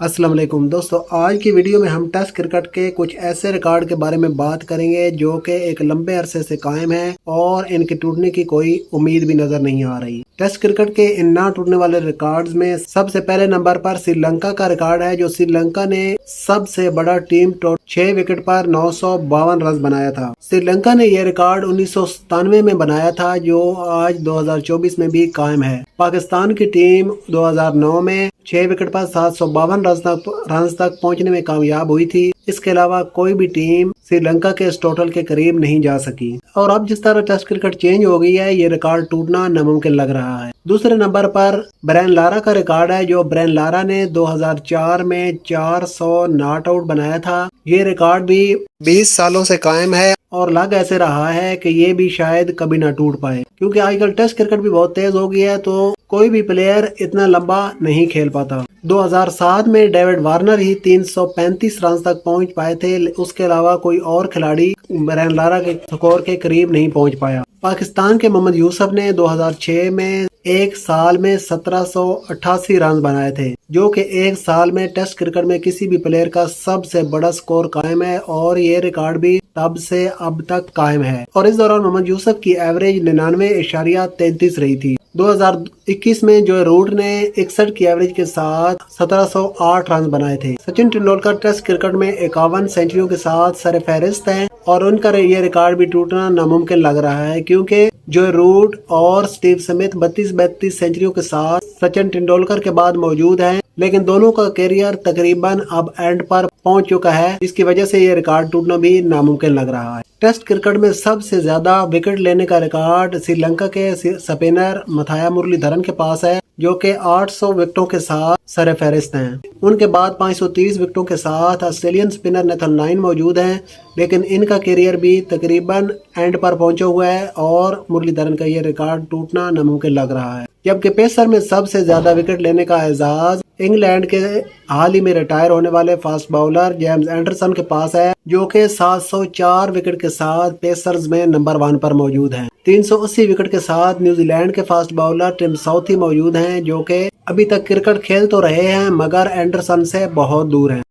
अस्सलाम वालेकुम दोस्तों, आज की वीडियो में हम टेस्ट क्रिकेट के कुछ ऐसे रिकॉर्ड के बारे में बात करेंगे जो कि एक लंबे अरसे से कायम है और इनके टूटने की कोई उम्मीद भी नजर नहीं आ रही। टेस्ट क्रिकेट के इन ना टूटने वाले रिकॉर्ड्स में सबसे पहले नंबर पर श्रीलंका का रिकॉर्ड है, जो श्रीलंका ने सबसे बड़ा टीम 6 विकेट पर 952 रन बनाया था। श्रीलंका ने यह रिकॉर्ड 1997 में बनाया था, जो आज 2024 में भी कायम है। पाकिस्तान की टीम 2009 में 6 विकेट पर 752 रन तक पहुंचने में कामयाब हुई थी। इसके अलावा कोई भी टीम श्रीलंका के इस टोटल के करीब नहीं जा सकी। और अब जिस तरह टेस्ट क्रिकेट चेंज हो गई है, ये रिकॉर्ड टूटना नामुमकिन लग रहा है। दूसरे नंबर पर ब्रायन लारा का रिकॉर्ड है, जो ब्रायन लारा ने 2004 में 400 नॉट आउट बनाया था। ये रिकॉर्ड भी 20 सालों से कायम है और लग ऐसे रहा है कि ये भी शायद कभी ना टूट पाए, क्योंकि आजकल टेस्ट क्रिकेट भी बहुत तेज हो गई है, तो कोई भी प्लेयर इतना लंबा नहीं खेल पाता। 2007 में डेविड वार्नर ही 335 रन तक पहुंच पाए थे। उसके अलावा कोई और खिलाड़ी ब्रायन लारा के स्कोर के करीब नहीं पहुंच पाया। पाकिस्तान के मोहम्मद यूसुफ ने 2006 में एक साल में 1788 रन बनाए थे, जो कि एक साल में टेस्ट क्रिकेट में किसी भी प्लेयर का सबसे बड़ा स्कोर कायम है और ये रिकॉर्ड भी तब से अब तक कायम है। और इस दौरान मोहम्मद यूसुफ की एवरेज 99.33 रही थी। 2021 में जो रूट ने 61 की एवरेज के साथ 1708 रन बनाए थे। सचिन तेंदुलकर टेस्ट क्रिकेट में 51 सेंचुरियों के साथ सरफहरिस्त हैं और उनका ये रिकॉर्ड भी टूटना नामुमकिन लग रहा है, क्योंकि जो रूट और स्टीव स्मिथ 32 सेंचुरियों के साथ सचिन तेंदुलकर के बाद मौजूद हैं, लेकिन दोनों का करियर तकरीबन अब एंड पर पहुंच चुका है, जिसकी वजह से ये रिकॉर्ड टूटना भी नामुमकिन लग रहा है। टेस्ट क्रिकेट में सबसे ज्यादा विकेट लेने का रिकॉर्ड श्रीलंका के स्पिनर मथाया मुरलीधरन के पास है, जो कि 800 विकेटों के साथ सरफहरिस्त हैं। उनके बाद 530 विकेटों के साथ ऑस्ट्रेलियन स्पिनर नेथन लायन मौजूद हैं, लेकिन इनका करियर भी तकरीबन एंड पर पहुंचा हुआ है और मुरलीधरन का ये रिकॉर्ड टूटना नामुमकिन लग रहा है। जबकि पेसर में सबसे ज्यादा विकेट लेने का एजाज इंग्लैंड के हाल ही में रिटायर होने वाले फास्ट बॉलर जेम्स एंडरसन के पास है, जो कि 704 विकेट के साथ पेसर्स में नंबर 1 पर मौजूद हैं। 380 विकेट के साथ न्यूजीलैंड के फास्ट बॉलर टिम साउथी मौजूद हैं, जो कि अभी तक क्रिकेट खेल तो रहे हैं मगर एंडरसन से बहुत दूर हैं।